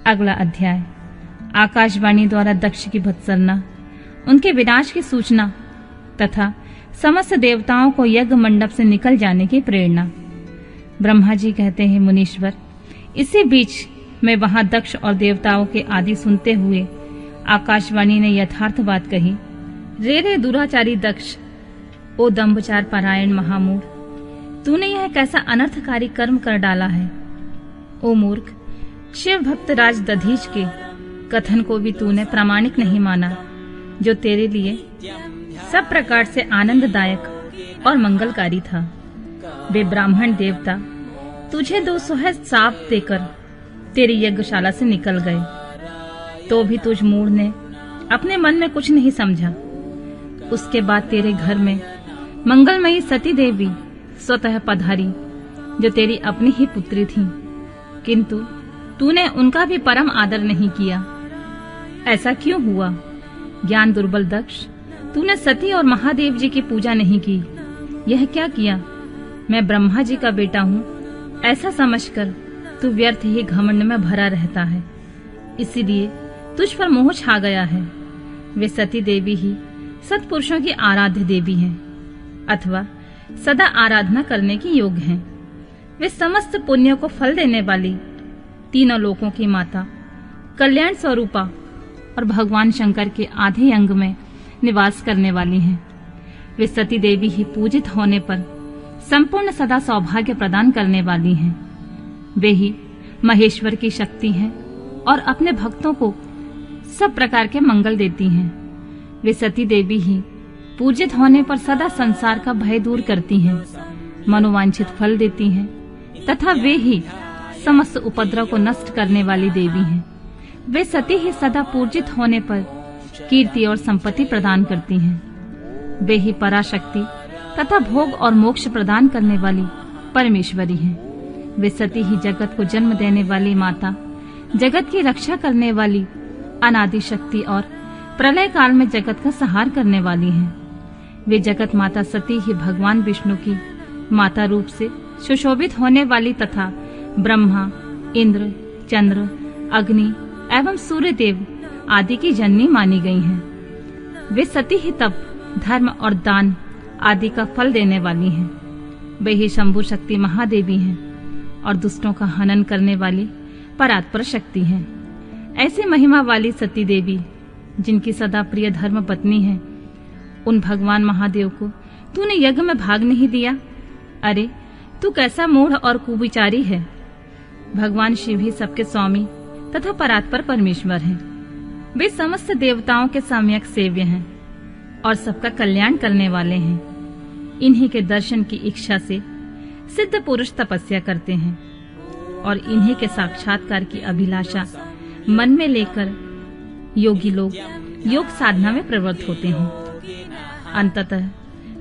अगला अध्याय। आकाशवाणी द्वारा दक्ष की भत्सरना, उनके विनाश की सूचना तथा समस्त देवताओं को यज्ञ मंडप से निकल जाने की प्रेरणा। ब्रह्मा जी कहते हैं, मुनीश्वर, इसी बीच में वहां दक्ष और देवताओं के आदि सुनते हुए आकाशवाणी ने यथार्थ बात कही। रे दुराचारी दक्ष, ओ दंभचार परायण महामूढ़, तूने यह कैसा अनर्थकारी कर्म कर डाला है। ओ मूर्ख, शिव भक्त राज दधीच के कथन को भी तूने प्रामाणिक नहीं माना, जो तेरे लिए सब प्रकार से आनंददायक और मंगलकारी था। वे ब्राह्मण देवता तुझे 200 शाप देकर तेरी यज्ञशाला से निकल गए, तो भी तुझ मूढ़ ने अपने मन में कुछ नहीं समझा। उसके बाद तेरे घर में मंगलमयी सती देवी स्वतः पधारी, जो तेरी अपनी ही पुत्री थी, किंतु तूने उनका भी परम आदर नहीं किया। ऐसा क्यों हुआ? ज्ञान दुर्बल दक्ष, तूने सती और महादेव जी की पूजा नहीं की। यह क्या किया? मैं ब्रह्मा जी का बेटा हूँ ऐसा समझकर तू व्यर्थ ही घमंड में भरा रहता है, इसीलिए तुझ पर मोह छा गया है। वे सती देवी ही सत्पुरुषों की आराध्य देवी हैं, अथवा सदा आराधना करने की योग्य हैं। वे समस्त पुण्यों को फल देने वाली, तीनों लोकों की माता, कल्याण स्वरूपा और भगवान शंकर के आधे अंग में निवास करने वाली हैं। वे सती देवी ही पूजित होने पर संपूर्ण सदा सौभाग्य प्रदान करने वाली हैं। वे ही महेश्वर की शक्ति हैं और अपने भक्तों को सब प्रकार के मंगल देती हैं। वे सती देवी ही पूजित होने पर सदा संसार का भय दूर करती हैं, मनोवांछित फल देती हैं तथा वे ही समस्त उपद्रव को नष्ट करने वाली देवी हैं। वे सती ही सदा पूजित होने पर कीर्ति और संपत्ति प्रदान करती हैं। वे ही पराशक्ति तथा भोग और मोक्ष प्रदान करने वाली परमेश्वरी हैं। वे सती ही जगत को जन्म देने वाली माता, जगत की रक्षा करने वाली अनादि शक्ति और प्रलय काल में जगत का संहार करने वाली हैं। वे जगत माता सती ही भगवान विष्णु की माता रूप से सुशोभित होने वाली तथा ब्रह्मा, इंद्र, चंद्र, अग्नि एवं सूर्य देव आदि की जननी मानी गई हैं। वे सती ही तप, धर्म और दान आदि का फल देने वाली हैं। वे ही शंभु शक्ति महादेवी हैं और दुष्टों का हनन करने वाली परात्पर शक्ति हैं। ऐसी महिमा वाली सती देवी, जिनकी सदा प्रिय धर्म पत्नी है, उन भगवान महादेव को तूने यज्ञ में भाग नहीं दिया। अरे, तू कैसा मूढ़ और कुविचारी है। भगवान शिव ही सबके स्वामी तथा परात्पर परमेश्वर हैं। वे समस्त देवताओं के सम्यक सेव्य हैं और सबका कल्याण करने वाले हैं। इन्हीं के दर्शन की इच्छा से सिद्ध पुरुष तपस्या करते हैं और इन्हीं के साक्षात्कार की अभिलाषा मन में लेकर योगी लोग योग साधना में प्रवृत्त होते हैं। अंततः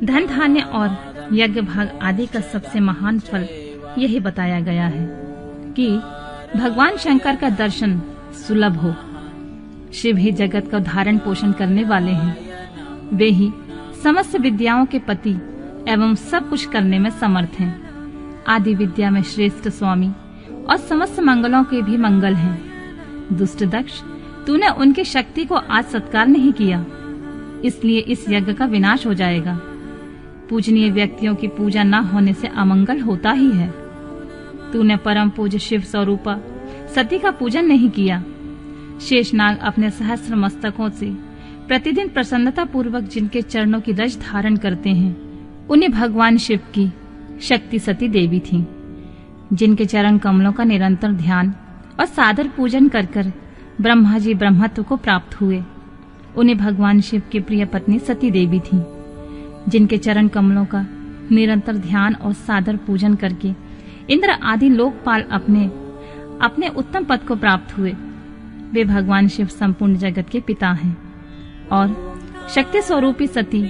धन धान्य और यज्ञ भाग आदि का सबसे महान फल यही बताया गया है कि भगवान शंकर का दर्शन सुलभ हो। शिव ही जगत का धारण पोषण करने वाले हैं। वे ही समस्त विद्याओं के पति एवं सब कुछ करने में समर्थ हैं। आदि विद्या में श्रेष्ठ स्वामी और समस्त मंगलों के भी मंगल हैं। दुष्ट दक्ष, तूने उनकी शक्ति को आज सत्कार नहीं किया, इसलिए इस यज्ञ का विनाश हो जाएगा। पूजनीय व्यक्तियों की पूजा न होने से अमंगल होता ही है। तूने परम पूज्य शिव स्वरूपा सती का पूजन नहीं किया। शेषनाग अपने सहस्र मस्तकों से प्रतिदिन प्रसन्नता पूर्वक जिनके चरणों की रज धारण करते हैं, उन्हें भगवान शिव की शक्ति सती देवी थी, जिनके चरण कमलों का निरंतर ध्यान और सादर पूजन कर कर ब्रह्मा जी ब्रह्मत्व को प्राप्त हुए। उन्हें भगवान शिव की प्रिय पत्नी सती देवी थी, जिनके चरण कमलों का निरंतर ध्यान और सादर पूजन करके इंद्र आदि लोकपाल अपने उत्तम पद को प्राप्त हुए। वे भगवान शिव संपूर्ण जगत के पिता हैं और शक्ति स्वरूपी सती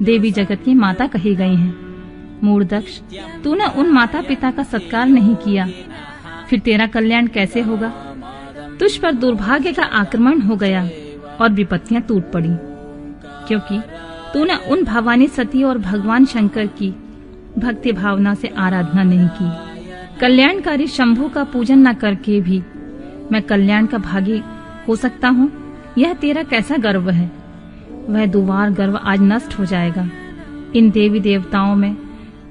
देवी जगत की माता कही गई हैं। मूढ़दक्ष, तूने उन माता पिता का सत्कार नहीं किया, फिर तेरा कल्याण कैसे होगा? तुझ पर दुर्भाग्य का आक्रमण हो गया और विपत्तियां टूट पड़ी, क्योंकि तूने उन भवानी सती और भगवान शंकर की भक्ति भावना से आराधना नहीं की। कल्याणकारी शंभु का पूजन न करके भी मैं कल्याण का भागी हो सकता हूँ, यह तेरा कैसा गर्व है। वह दुर्वार गर्व आज नष्ट हो जाएगा। इन देवी देवताओं में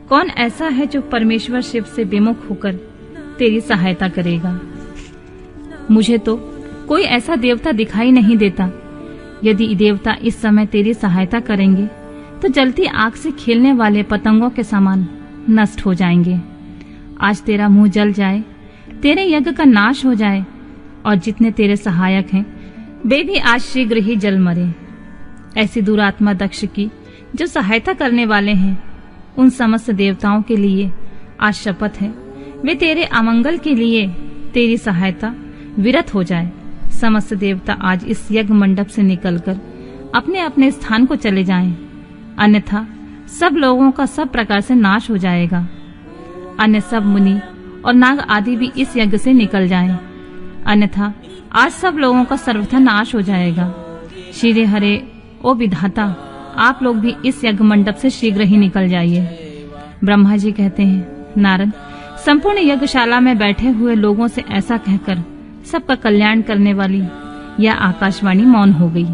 कौन ऐसा है जो परमेश्वर शिव से विमुख होकर तेरी सहायता करेगा। मुझे तो कोई ऐसा देवता दिखाई नहीं देता। यदि देवता इस समय तेरी सहायता करेंगे तो जलती आग से खेलने वाले पतंगों के समान नष्ट हो जाएंगे। आज तेरा मुंह जल जाए, तेरे यज्ञ का नाश हो जाए और जितने तेरे सहायक हैं वे भी आज शीघ्र ही जल मरे। ऐसी दुरात्मा दक्ष की जो सहायता करने वाले हैं, उन समस्त देवताओं के लिए आज शपथ है, वे तेरे अमंगल के लिए तेरी सहायता विरत हो जाए। समस्त देवता आज इस यज्ञ मंडप से निकलकर अपने अपने स्थान को चले जाएं, अन्यथा सब लोगों का सब प्रकार से नाश हो जाएगा। अन्य सब मुनि और नाग आदि भी इस यज्ञ से निकल जाएं, अन्यथा आज सब लोगों का सर्वथा नाश हो जाएगा। श्री हरे ओ विधाता, आप लोग भी इस यज्ञ मंडप से शीघ्र ही निकल जाइए। ब्रह्मा जी कहते हैं, नारद, संपूर्ण यज्ञशाला में बैठे हुए लोगों से ऐसा कहकर सबका कल्याण करने वाली यह आकाशवाणी मौन हो गई।